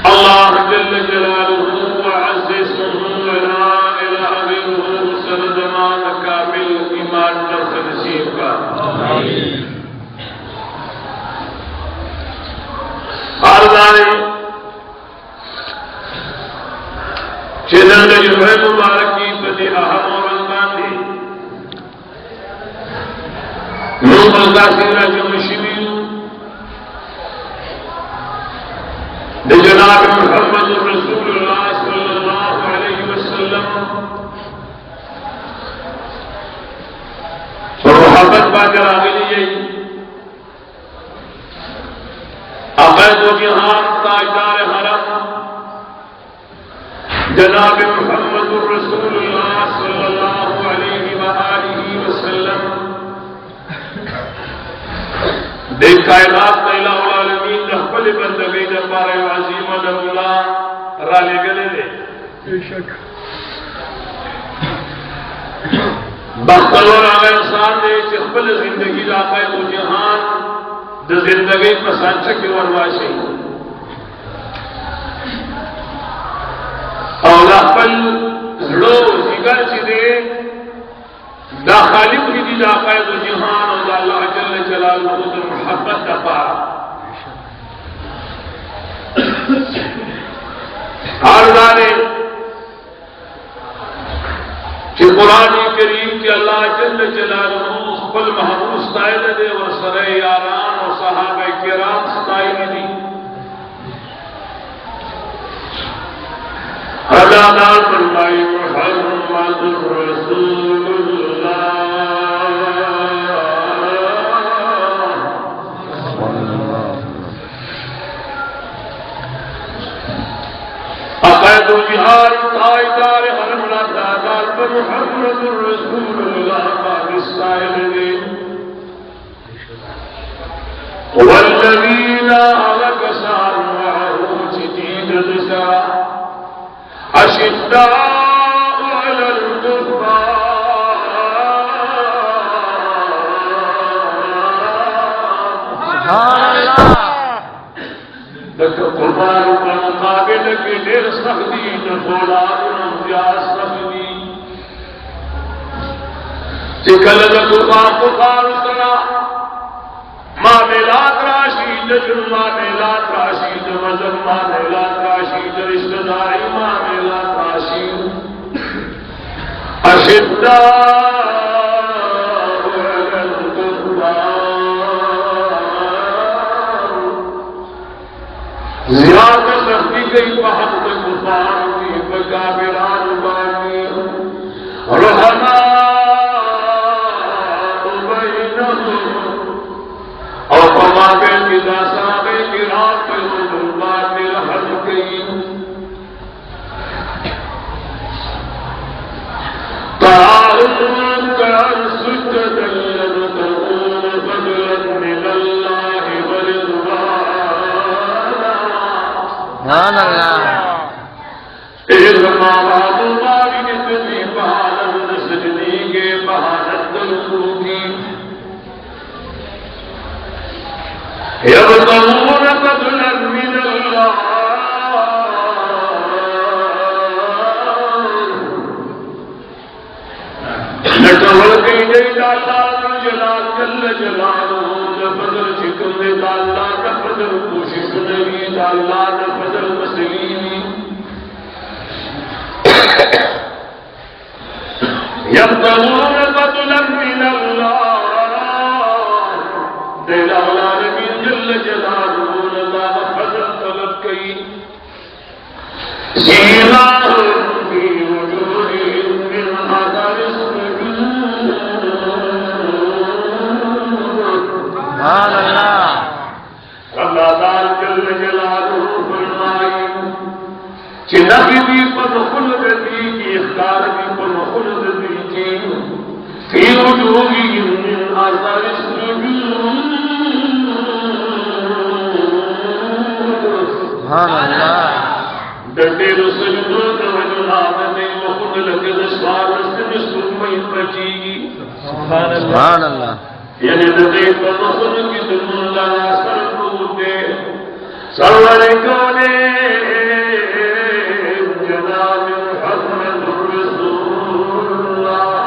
الله جل جلاله وعز اسمه ولا إله غيره سند ما ذكر ایمان نفس نصیب کا آردانے چیزن جمعہ مبارکی بدی اہم اور رمضان دی نو ملکہ سیرہ جمشیمی دی جناب محمد رسول اللہ صلی اللہ علیہ وسلم اور محبت باقر آگلی عقید و جہان تاجدار حرم جناب محمد رسول اللہ صلی اللہ علیہ وآلہ وسلم دے کائنات الہ العالمین نحفل بندگی جبار عظیم اللہ را لے گلے دے بختلور آگا انسان دے چخبل زندگی لاقہ و جہان دا زندگی پسانچہ کی ورماشی اولا پل زڑو زگر چی دے دا خالق کی دی دا قید و جہان و دا اللہ جل جلالہ دا محبت دا پارا آردانے کہ قرآن کریم کہ اللہ جل جلالہ خپل محبوب ستائل دے و سرے یاران و صحابہ کرام ستائل دی حدادار فرمائی محمد رسول اللہ عقید و جہان تاجدار حرم حدادار پر محمد رسول اللہ باقستائل دے والذین آلکسان معہو جدید رسا أشداء على الكفار سبحان الله لك قربان مقابل کے دیر سختی نفولاد نمجاز سختی چکل لکفا قربان سنا معاملات راشید معاملات راشید مذہب معاملات راشید رشتہ داری معاملات راشید اشداء علی الکفار زیادہ سختی گئی بحق کفار کی بکابران بانی رحماء اور پماغے کی داسابے کی رات پر ظلمات میں رحم گئی تعاون کر سجد یبتغون فضلا من اللہ ورضوانا سبحان اللہ ارما باباری نتنی بہانت سجدی کے بہانت دلکو کی يبتغون فضلا من الله نٹول گئی جی اللہ جلال جل جلالہ فضل شکر اللہ کا فضل کوشش نہیں اللہ کا فضل مسلیم يبتغون فضلا من الله دل العالمین جل جلالہ اللہ فضل طلب کی سیماہم فی وجوہہم من اثر السجود سبحان اللہ اللہ تعالی جل جلالہ فرمائی کہ نبی بھی پر خلد دی کی اختیار بھی پر خلد دی کی فی وجوہہم من اثر السجود سبحان اللہ دیر سجدوں توجہات نے وخود لگد سوار رسل سلمئی بچی سبحان اللہ یعنی دیر پر وخود کی دن اللہ سر پروتے سرور کونے جناب محمد رسول اللہ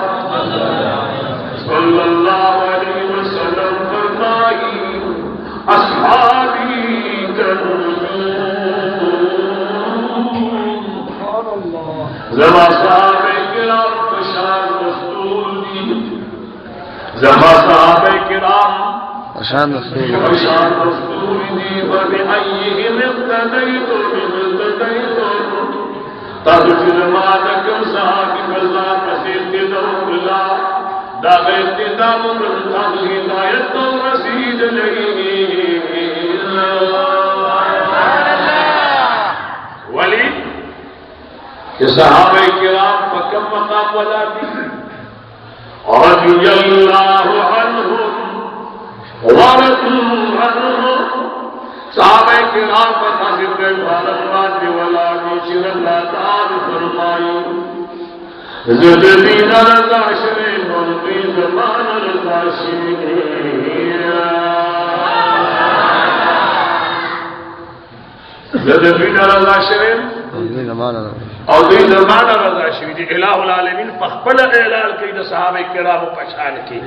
زما صحابہ کرام پشان دستور دی زما صحابہ کرام پشان دستور دی فبأيهم اقتديتم تاسو زما د کوم صحابي الله پسې دو الله دا اقتداء من تاسو ہدایت او رسید ولی کہ صحابہ کرام پکم مقام والا دی رضی اللہ عنہم ورضوا عنہ صحابہ کرام پر حاضر گئے بھارت والا نیچر اللہ تعالی فرمائی زدبین رضا شرین ونبی زمان رضا شرین زدبین رضا شرین اور دوی زمان رضا شرین الہ العالمین فخبل اعلال کی دا صحابہ کرام پچھان کی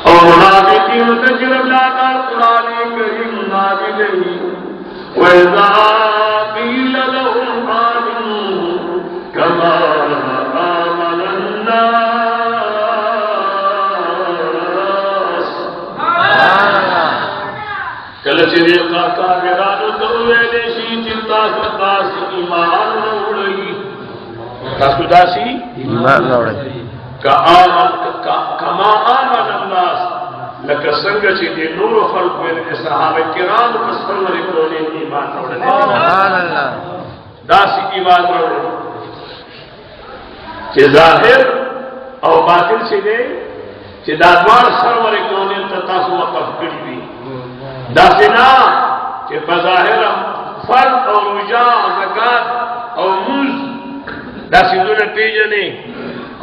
اور منافقین تجرب لاتا قرآن کریم نازل نہیں وَإِذَا قِيلَ لَهُمْ آمِنُوا كَمَا آمَنَ النَّاسِ کلچ دیکھا کافرانو تو ویلے شی چنتا ستاس ایمان نوڑی تاسو داسی ایمان نوڑی کما آمن الناس لکه څنګه چې د نور خلق ویل صحابه کرام مسلمان ورکړي ایمان راوړل سبحان الله داسې ایمان راوړل چې ظاهر او باطن چې دی چې دا دوار سر ورکړي ته تاسو وقف کړی وي داسې نه چې په ظاهر فرض او رجا زکات او موز داسې دونه پیژنې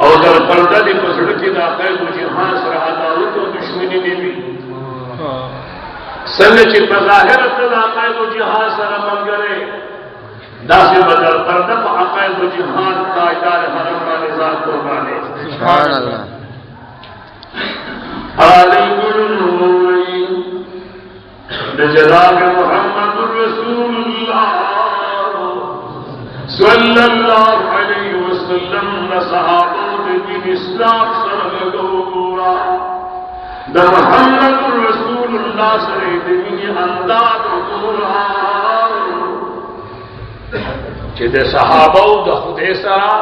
اور در پردہ دی پسڑ کی داخل و جہاں سر عدالت و دشمنی دیوی سنگ چی بظاہرت داخل و جہاں سر منگرے داسی بدر پردہ پا عقائد و جہاں تاجدار حرم کا نظام قربانے سبحان اللہ علی قلنوی بجلال محمد رسول اللہ صلی اللہ علیہ وسلم نصحابہ دین اسلام سر لگو گورا دا محمد رسول اللہ سر دین انداد گورا چی دا صحابہ دا خودے سرا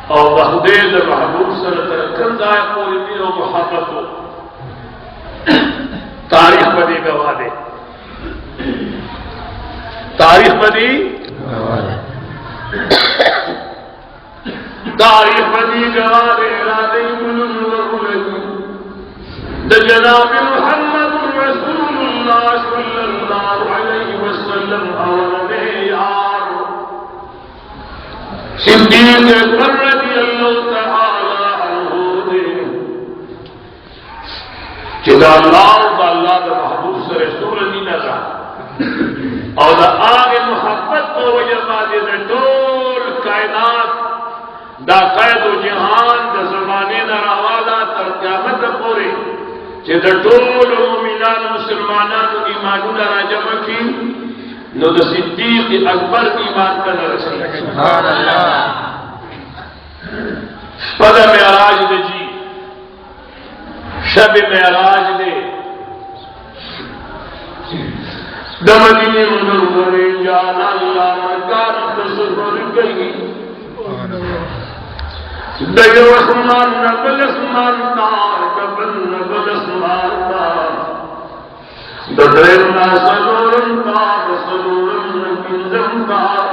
او دا خودے دا محبوب سر ترکن دائے پوری دین و محبتو تاریخ بدی گواہ دے تاریخ بدی تاریخ بدی جواب ارادی ملوی دا جناب محمد رسول اللہ صلی اللہ علیہ وسلم اولے یار صدیق اکبر رضی اللہ تعالی عنہ دے چدا اللہ دا اللہ دا محبوب سے رسول دینا دا اور دا آگے محبت کو وجہ بادی دا دول کائنات دا قید و جہان دا زمانے دا روالا تر قیامت پورے چی دا دول مومنان مسلمانان ایمانون راجم کی نو دا صدیق اکبر ایمان کا نرسی سبحان اللہ پدا معراج دے جی شب معراج دے دا مدینہ منورے جانا اللہ مکان تصور گئی دیو اسمان نبل اسمان تار کبل نبل اسمان تار ددرنا سلورن تار سلورن نبینزم تار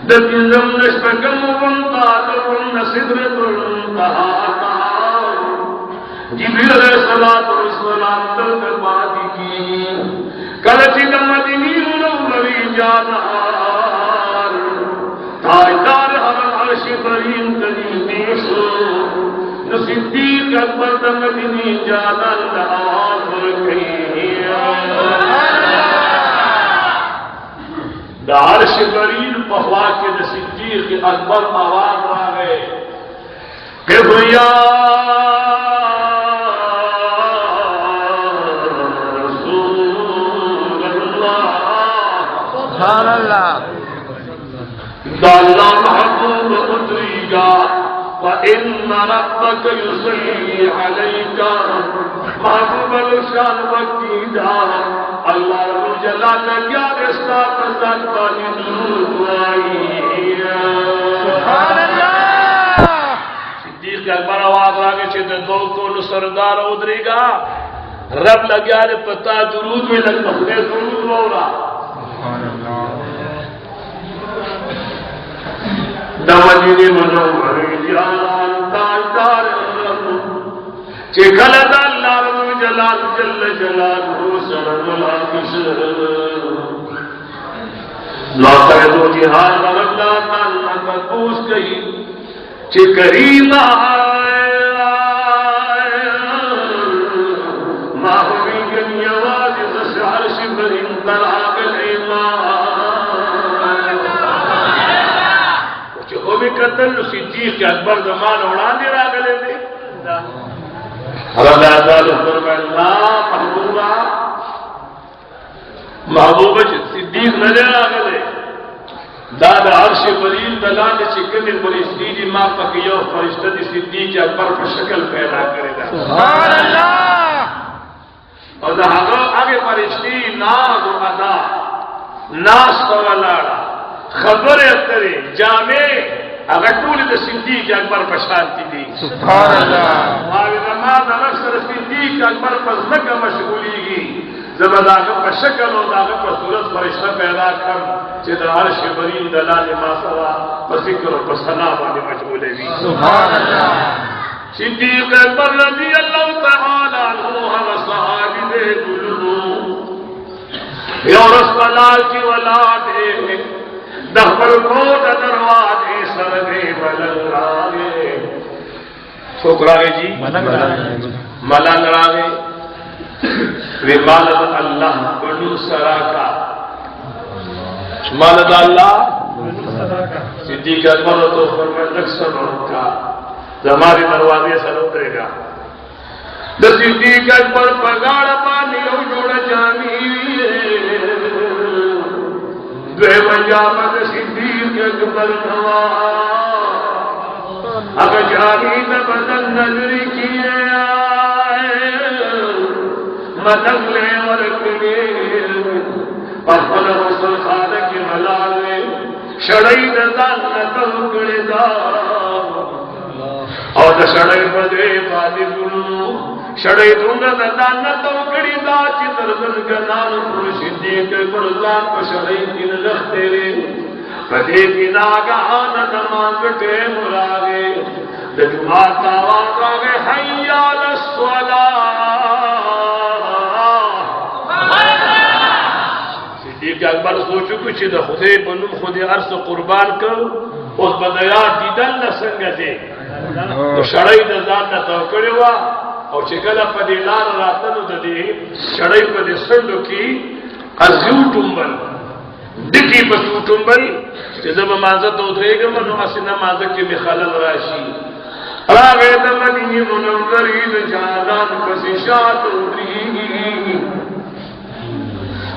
دبینزم نشتکم ونتار ونسدرتن تار جبریل علیہ السلام دلت بادی کی کلچی دمدینی منوری جانار تاجدار حرم عرش برین تنی دیشو نصدیق اکبر دمدینی جانان آواز برکھی دا عرش برین پہوا کے نصدیق اکبر آواز را گئے کہ بھیا سبحان اللہ ادریگا فإن ربك يصلي عليك محبوب الشان وقیدہ اللہ رب جلال کیا رشتہ پسند پانی درود آئی سبحان اللہ صدیق اکبر آواز آگے چھتے دو کون سردار ادری گا رب لگیا نے پتا درود میں لگ بخنے درود ہو رہا دمجنی منوری جلال تاجدار چکلد اللہ رب جلال جل جلال سرم العقشر نوتر دو جہان اللہ تعالیٰ کا پوس گئی چکریم آئے ماہوی گنی آواز سسعر شبر انتراغ الایمان وہ بھی قتل صدیق کے اکبر زمان اڑان دے رہا گلے دے اللہ تعالیٰ فرمائے اللہ محبوبہ محبوبہ صدیق نہ دے رہا گلے داد عرش بلیل دلان چکن فرشتی دی ماں پکیو فرشتہ دی صدیق اکبر پر شکل پیدا کرے گا سبحان اللہ اور آگے فرشتی ناز و ادا ناس تولاڑا خبر اترے جامع اگر طول دا صدیق اکبر پشانتی دی سبحان اللہ آگے زمان نفسر صدیق اکبر پزنک مشغولی گی زبد آگا پر شکل و داگا پر صورت فرشتہ پیدا کر چیدر عرش برین دلال ما سوا پر ذکر و پر سلام آنے مشغولے بھی سبحان اللہ صدیق اکبر رضی اللہ تعالی عنہ و صحابی دے دلو یورس بلال کی ولادے دخبر کود دروازے سرگے ملنگ راگے چھوک راگے جی ملنگ راگے مالد اللہ بنو سراکا مالد اللہ صدیق اکبر تو فرمائے نقصر کا ہمارے دروازے سر اترے گا صدیق اکبر پگاڑ پانی او جوڑ جانی دوے مجامد صدیق اکبر نوا اب جانی بدن نظری کیے آئے مدن لے اور کبیر پپل رسول خانہ کی ملالے شڑائی دان نتو کڑے دا اور شڑائی بدے بادی گلو شڑائی دونگا دان نتو کڑی دا چتر دن گنان پر صدیق برزان پر شڑائی دن لختے رے پدے کی ناگہان نمان کٹے مراغے دجمات آوان راگے حیال الصلاة صدیق اکبر سوچو کچھ دا خودے بنم خودے عرص قربان کر اس بدیار دیدن نسنگ دے تو شڑائی دا ذات نتاو کرے ہوا اور چکل پدی لار راتنو دا دے شڑائی پدی سنڈو کی ازیو ٹنبل ڈکی پسو ٹنبل جب مانزت ادھرے گا منو اسنا مانزت کے میں خلل راشی راغے دمنی منوری دا جانان پسی شاعت ادری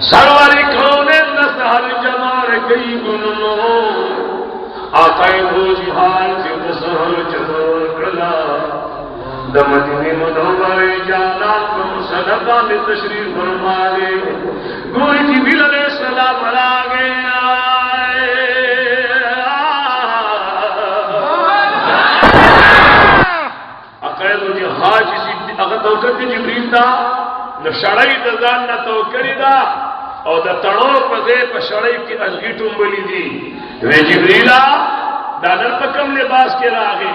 سرواری کھونے نسہر جمار گئی گنو آقای دو جہان جد سہر جمار کلا دمدنی منوری جانان کو صدقان تشریف فرمائے گوئی جبیل علیہ السلام راگے آئے آقای دو جہان جسی اگر توقت جبریل دا نو شڑائی دا زان نا توکری دا او دا تڑو پزے پا شڑائی کی ازگی ٹنبلی دی وی جبریلا دانر پکم لباس کے راگے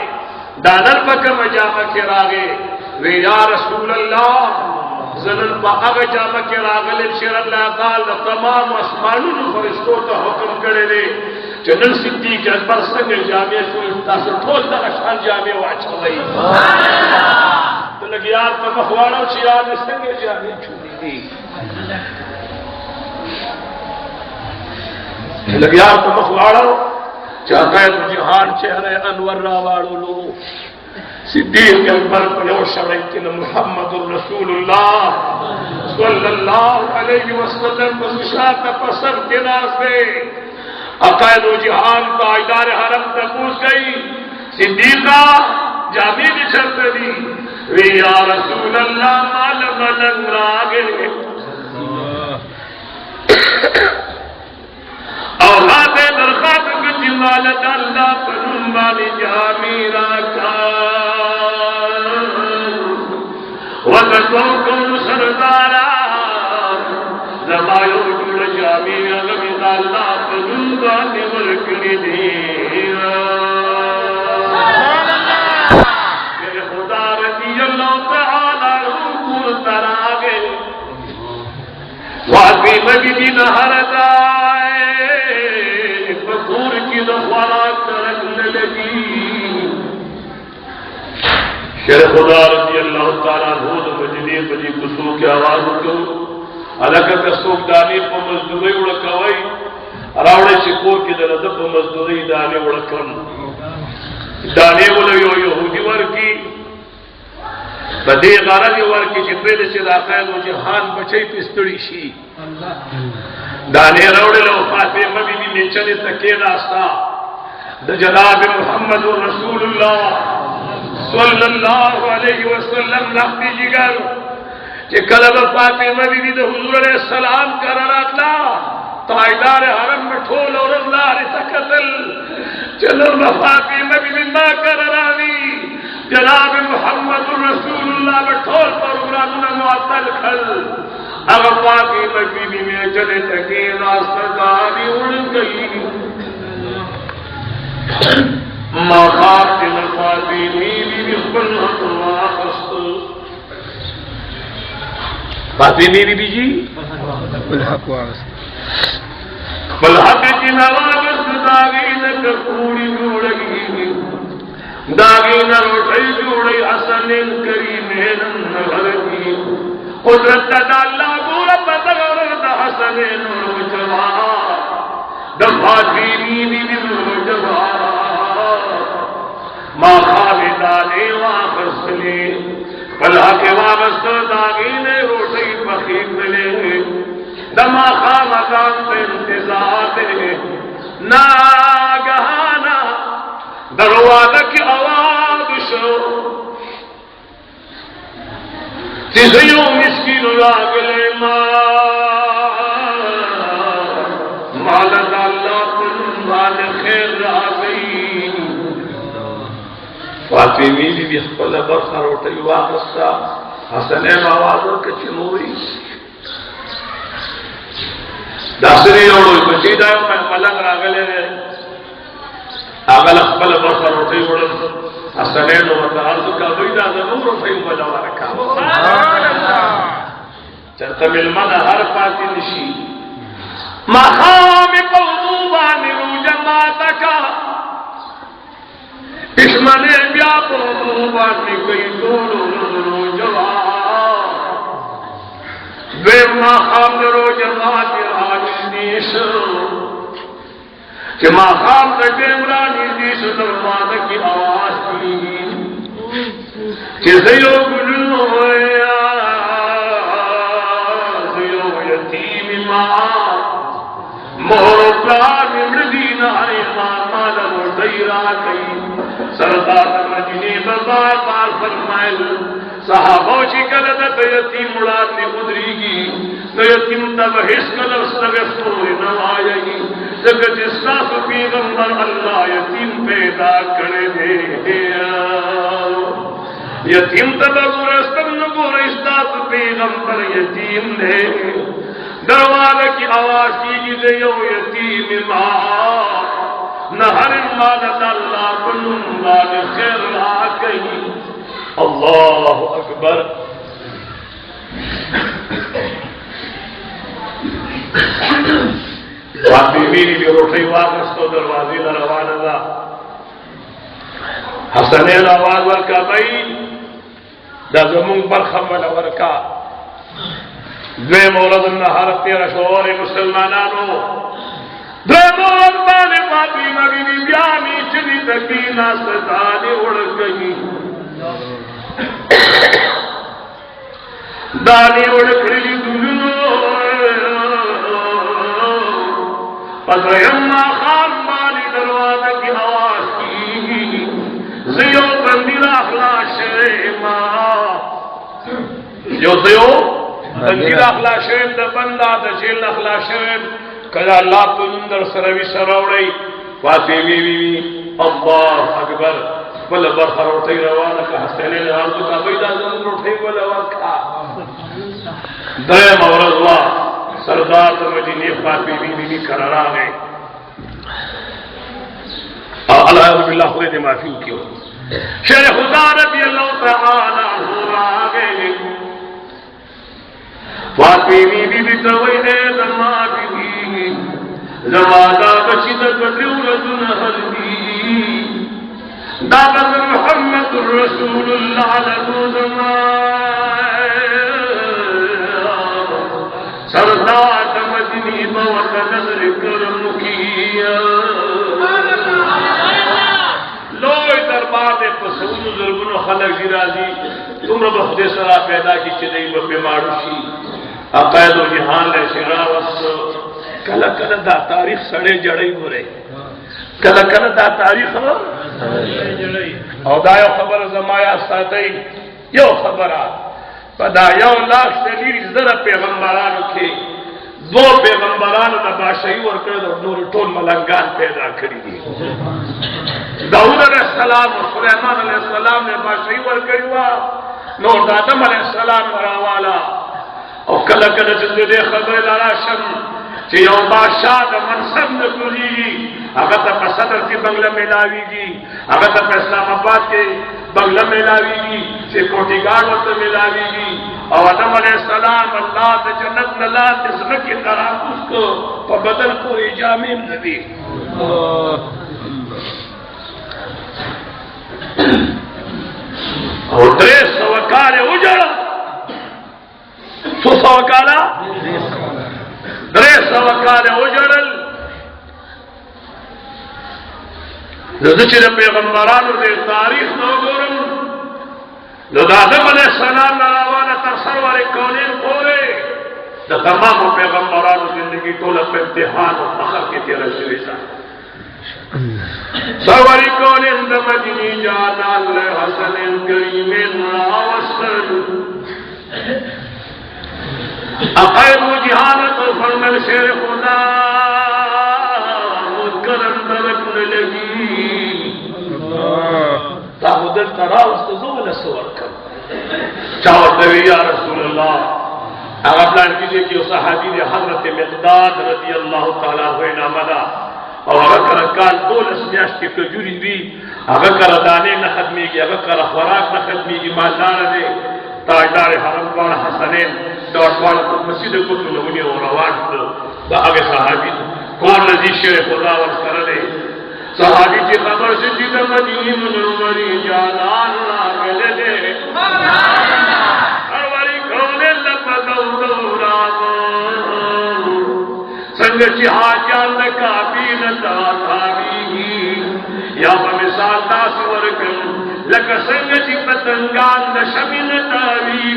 دانر پکم جامع کے راگے وی یا رسول اللہ زنن پا اغ جامع کے راگلے بشیر اللہ تعالی تمام اسمانون فرشتوں تا حکم کرے دے جنن صدیق اکبر سنگ جامع سلطا سے ٹھول دا اشان جامع واچھو گئی تو لگیار پا مخوارو چیار میں سنگ جامع چھوڑی دی لگیار پا مخوارو چاہتا ہے جہان چہرے انور راوارو لو صدیق اکبر پر یو شرعیتنا محمد الرسول اللہ صلی اللہ علیہ وسلم پسشاہ پسر کے ناسے عقائد و جہان تاجدار حرم تپوس گئی صدیقہ جامی بچھر دی وی یا رسول اللہ مال ملنگ راگے اولاد درخواست کچھ مالت اللہ پنم والی جامی راکا وقتوں کن سردارا زبائیو جوڑ جامی اغمی اللہ پنم والی ورکنی دیا میرے خدا رضی اللہ تعالی روکور تراغے واقعی مجدی نہر دائے بخور کی دخوارات رکھنے لگی شیر خدا رضی اللہ تعالیٰ بھول مجدی بجی کسو کی آواز کو علاقہ کسوک دانی پا مزدوری اڑکاوئی راوڑے چکور کی دردب پا مزدوری دانی اڑکن دانی اڑیو یہودی ورکی بدے غارت ورکی چپیل سے داخل و جہان بچائی پستڑی شی دانے روڑے لو فاطمہ بی بی نیچنے تکے ناستا دا جناب محمد رسول اللہ صلی اللہ علیہ وسلم نختی جگر کہ کلب فاطمہ بی بی دا حضور علیہ السلام کراراتلا تائیدار حرم میں ٹھول اور اللہ رتا قتل چلو فاطمہ بی بی ما کرارانی جناب محمد رسول اللہ میں ٹھول پروگرامنا معطل کھل اگر فاطمہ بی بی میں چلے تکے راستہ داری اڑ گئی مخاف کے فاطمہ بی بی خلحت واخست فاطمہ بی بی جی خلحت واخست خلحت کی نواغست داغین کپوری جوڑی داغین روٹھئی جوڑی حسن کریمین نظر کی قدرت دا اللہ گورا بدغر دا حسن نور جواب دا فاطمی بی بی نور جواب ما خالدانے واخست لے بلہ کے واغست داغین روٹھئی بخیر ملے دما خامدان سے انتظار دے ناگہانا دروازہ کی آواز شو تیزیوں مسکین راگلے مالت اللہ پن مال خیر راگئی فاطمی بی بی خپل برخہ روٹی واقستا حسنین آواز اور کچھ نوری داسری اوڑو بچی دائیو میں ملنگ راگلے رہے آگل اخبر برخہ روٹی اوڑو حسنین و متعرض کا بیدہ ضرور روٹی بجاوہ رکھا چرتا ملمن ہر پاتی نشی مخام قوموبانی رو جماعتکا دشمنے بیا قوموبانی کئی دونوں رو جواب بے مخام رو جماعت آج نیشو کہ مخام تکیمرانی دیش دروازہ کی آواز کی کہ زیو گلو ہویا زیو یتیم ماں مہر پلار مردین آئے ماما لگو دیرا کئی سردار مجنی بزار بار فرمائل صحابوں چی کلدت یتیم اڑاد نے قدری کی نو یتیم تب حس کلب سنگستور نوائیگی جگہ جسنا تو پیغمبر اللہ یتیم پیدا کرے دے یتیم تب گرستم نگور استاس پیغمبر یتیم دے دروازہ کی آواز کی دے یو یتیم ماں نہر مالت اللہ بنم مال خیر آگئی اللہ اکبر فاطمی بھی روٹی واپس تو دروازی نہ روانہ دا حسنین آواز ورکا بھائی دا زمون برخم والا ورکا دوے مولد النہار تیرہ شعور مسلمانانو دوے مولد بانے فاطمہ بی بی بیانی چلی تکینہ ستانے اڑ گئی دانی اڑ کھڑی دنو پس یما تندیر اخلاق شریما یو دیو تندیر اخلاق شریم دا بندہ دا جیل اخلاق شریم کدا اللہ تندر سروی سراوڑی فاطمی بی اللہ اکبر بل برخر اٹھائی روانا کا حسینی لحاظ کا بیدہ زمین اٹھائی بلا ورکا درم اور اللہ سردار مدینی فاطمی بی قرار آگئے اللہ باللہ خود دے معافی کیوں شیخ خدا رضی اللہ تعالی عنہ آگئے فاطمی بی توئی دے زما بی زمانہ بچی دا کٹیو رجن حلبی دابت محمد رسول اللہ لگو زمان سرداد مدنی موت نظر کرم کیا لوئی دربار دے پسون ضربن و خلق زیرازی تم رب خدے سرا پیدا کی چدئی بپے ماروشی عقائد و جہان لے شراوس کلا کلا دا تاریخ سڑے جڑئی برے کلا کلا دا تاریخ او دا یو خبر زمایا ساتئی یو خبرات پدا یو لاکھ سے لیر زر پیغمبرانو کے دو پیغمبرانو دا بادشاہی ورکرد اور نور ٹول ملنگان پیدا کری دی داؤد علیہ السلام و سلیمان علیہ السلام نے بادشاہی ورکری ہوا نور آدم علیہ السلام مراوالا اور کلا کلا چندے دے خبر لاراشم کہ یو بادشاہ دا منصب نکلی گی اگر تا پا صدر کی بنگلہ ملاوی گی اگر تا پا اسلام آباد کے بنگلہ ملاوی گی سے کوٹی گارڈ وقت ملاوی گی اور آدم علیہ السلام اللہ تا جنت نلات زمکی درام اس کو پا بدل کوئی جامعیم نبی اور 300 کال اجڑا 100 کالا 300 کال اجڑل رضی پیغمبرانو دے تاریخ نو گورم لذا آدم علیہ السلام نراوانا تر سرور کونین پورے دا تمام پیغمبرانو زندگی طولت پہ امتحان و فخر کی تیرہ شریسا سروری کونین دا مدینی جانان لے حسن کریم راوستر اقائد و جہانت و فرمل شیر خدا کرم درکن لگی تاہدر تراوست زول سور کر چاوت دوی یا رسول اللہ اگر پلان کیجئے کہ اس حدیث حضرت مقداد رضی اللہ تعالیٰ ہوئے نامدہ اور اگر کرکال دولس میاشت کی کجوری بھی اگر کردانے نہ ختمی گی اگر کر خوراک نہ ختمی گی مالدار دے تاجدار حرم بان حسنین دوڑوان کو مسجد کو لونی اور روان دا آگے صحابی کون رضی شیر خدا ورسر دے صحابی کی خبر سے جیدہ مدینی منوری جانان لاغلے دے ہرواری کھونے لپدو دوران سنگچی حاجان لکابی نتا تھابی یا بمثال داس ورکن لکا سنگچی پتنگان نشمی نتاوی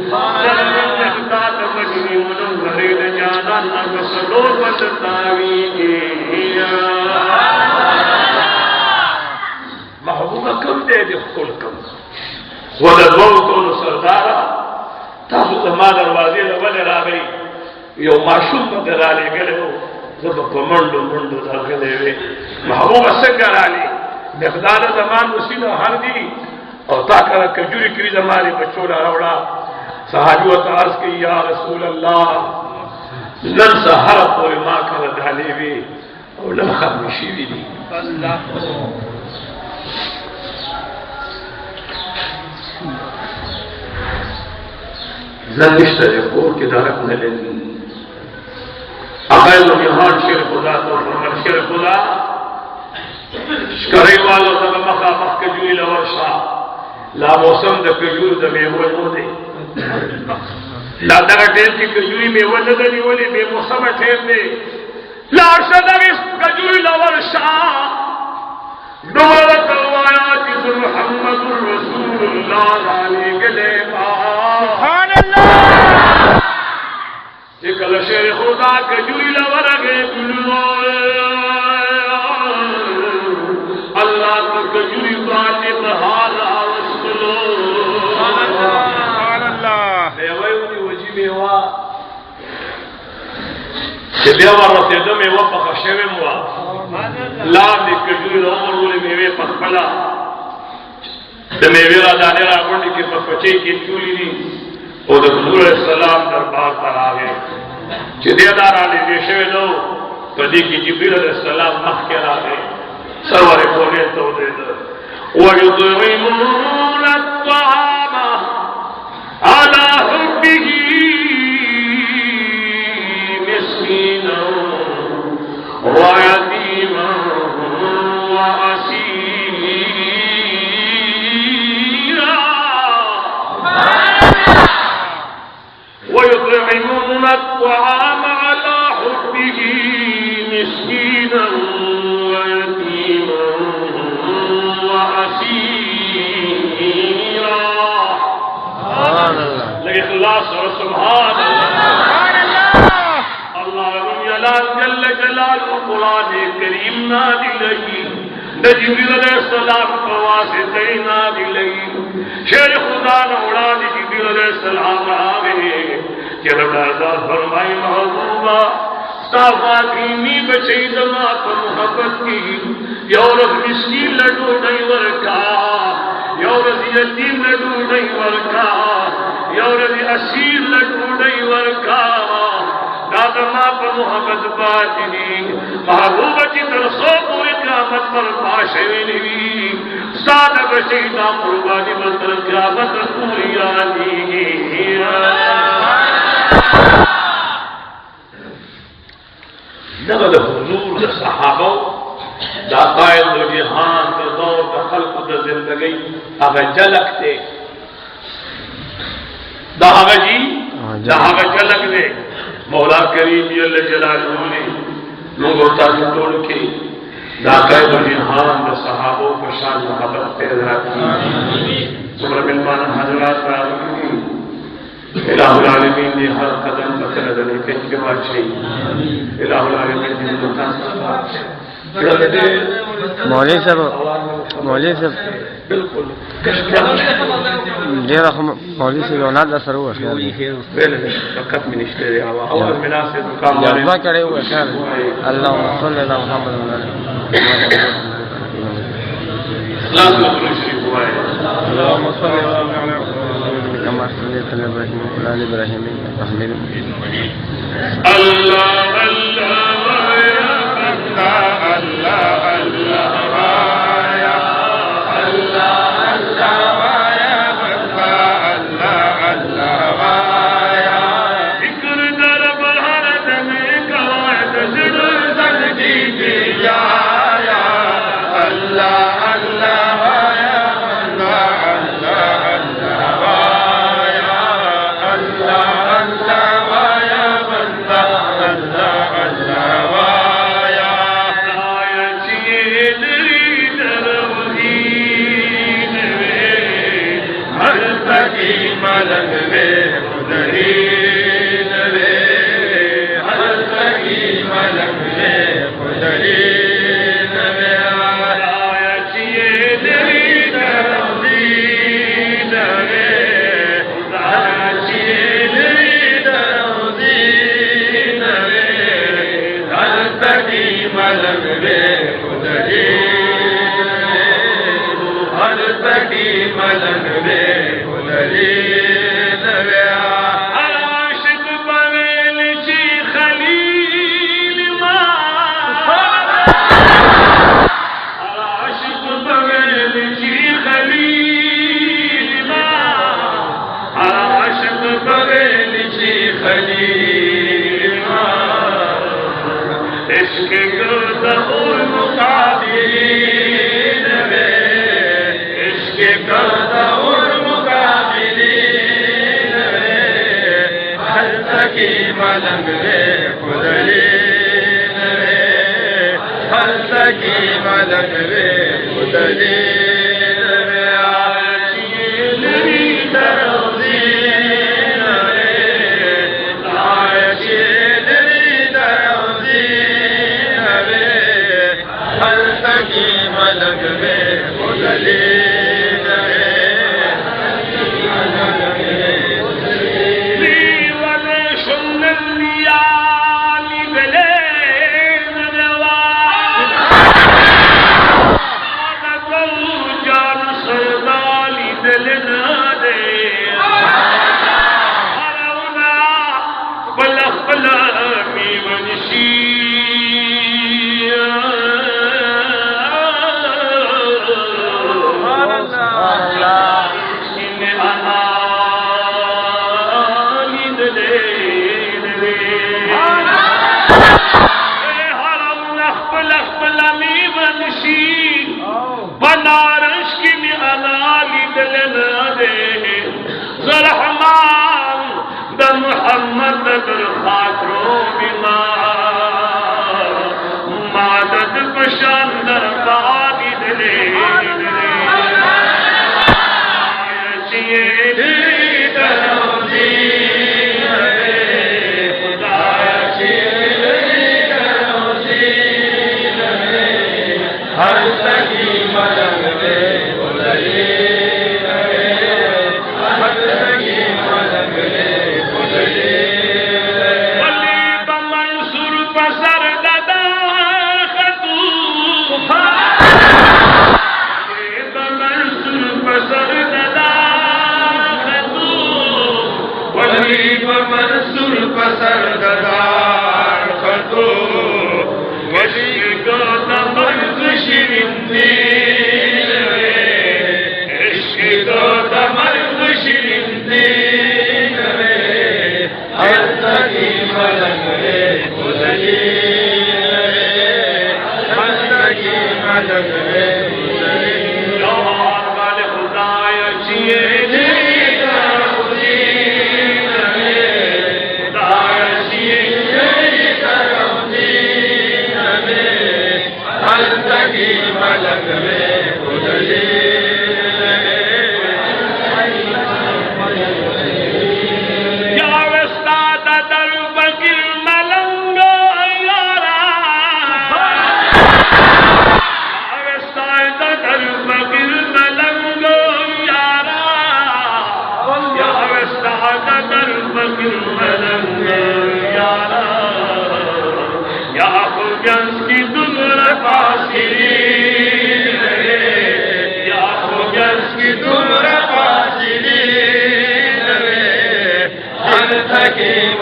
جنرن نحتات مدینی منوری جانان اگسلور پتتاوی محبوبہ کم دے دے خل کم وددوو کونو سردارا تاسو تما دروازے لولے را گئی یو معشوم بدر آلے گلے ہو زب پا منڈو منڈو در گلے وے محبوبہ سنگر آلے مقدار زمان مسینو ہر دی اور تاکرہ کجوری کری زمانی بچوڑا روڑا صحابی و تعرض کی یا رسول اللہ نن سہر پوری ماں کر دھالے وے اور نن خرمشی بھی دی زنشتر کور کی دارک نلن اقائل و جہان شیر خدا تو فرمر شیر خدا شکری والو تب مخا مخ کجوری لورشا لا موسم دا کجور دا میوہ نو دے لا دگا ٹیم کی کجوری میوہ ندنی ولی بے موسم ٹیم دے لا شدر اس کجوری لورشا دولت الوایات محمد رسول اللہ علیہ گلے سبحان اللہ ایک شیر خدا کجوری لورگے کلو اللہ تو کجوری بانے بہا بیا ورسېده میوه پخه شوې وه لاندې کجوري د عمر ولې میوې په خپله د میوې را دانې را غونډې کې په پچۍ کې چولې دي او د حضور علیه السلام دربار ته راغی چې دې دا رانږدې شوی نو په دې کې جبریل علیه السلام مخکې راغی سرور کونې ته ودرېده ويطعمون الطعام على حبه مسكينا ويتيما وأسيرا ويطعمون الطعام على حبه مسكينا ويتيما وأسيرا الإخلاص سبحان الله اللہ جل جلالہ قرآن کریم نازل جبریل علیہ السلام کو واسطہ نازل شیر خدا نے اڑا دی جبریل علیہ السلام آگے کہ رضا فرمائی محبوبہ صافاتی بچی دما پر محبت کی یورت مسکین لڈو نہیں ورکا یورت یتیم لڈو نہیں ورکا یورت اسیر لڈو نہیں ورکا دادما پر محبت باجنی محبوبہ کی ترسو پوری قیامت پر پاشوینی سادہ بچی دا قربانی بطر قیامت پوری آنی نقد حضور دا صحابہ دا قائد و جہان دا دور دا خلق دا زندگی اگا جلکتے دا اگا جی دا اگا جلک دے مولا کریم جل جلالہ نے لوگوں تاج توڑ کے دا قائد و جہان دا صحابوں کو شان محبت پیدا کی سمر ملمان حضرات راضی الہ العالمین نے ہر قدم بکر دنے کے بعد چاہیے الہ العالمین نے مولوی صاحب بالکل ډیر مولوی صاحب اولاد سره و خیر وقت میں نشته دی اول مناسب مقام جذبہ کړي و خیر اللهم صل علی محمد و علی اخلاص و شریف ہوئے اللهم صل علی محمد كما صليت على ابراهيم وعلى ال ابراهيم انك حميد مجيد الله الله يا الله الله بلے منصور پسر ددار خطو عشق کو تمرد شرندی عشق کو تمرد شرندی ہستگی ملنگ رے خدلی ہستگی ملنگ رے خدلی جوہر والے خدای چیئے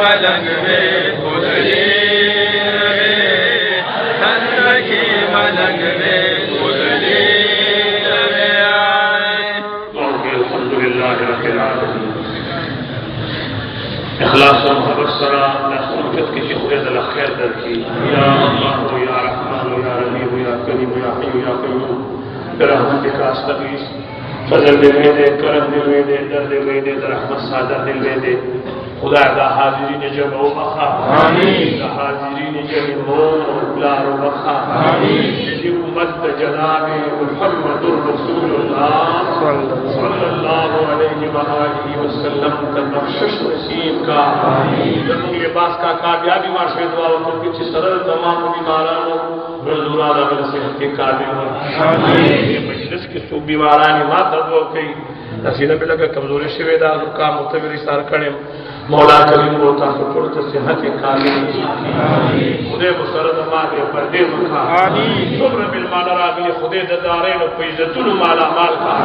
ملنگ میں خدلی ہستگی ملنگ میں خدلی الحمدللہ رب العالمین اخلاص و محبت سرا نحسنکت کی خود الخیر در کی یا اللہ یا رحمان یا رحیم یا کریم یا حی یا قیوم برحمتک استغیث فضل دل دے کرم دل دے درد دل دے رحمت صادر دل دے خدا دا حاضرین جمع و بخا آمین دا حاضرین جمع و بلار و بخا آمین دی امت جناب محمد رسول اللہ صلی اللہ علیہ وآلہ وسلم کا بخشش نصیب کا آمین جنہوں یہ باس کا کامیابی مارشوی دعا و تم کچھ سرل تمام بیمارانوں بردورانہ بلصحت کے قابل ہوں آمین یہ مجلس کی سو بیمارانی ماں تدعو کی نسینہ بھی لگا کمزوری شویدہ کا متبری سار کڑیم مولا کریم ہوتا تو پڑھتا صحت کامل خدے مسرد مانے پردے مکھا صبر بالمال راگی خدے ددارین و پیزتون مالا مال کا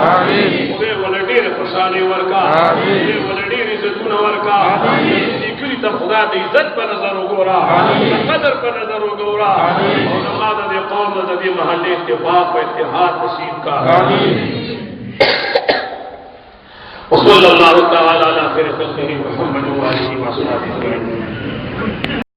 خدے ولڈیر خوشانی ورکا خدے ولڈیر عزتون ورکا نکلی تا خدا دی عزت پر نظر ہو گورا قدر پر نظر ہو گورا علماء دی قوم دی محلی اتفاق و اتحاد نصیب کا وصلی اللہ تعالی علی خیر خلقہ محمد و آلہ و صحبہ اجمعین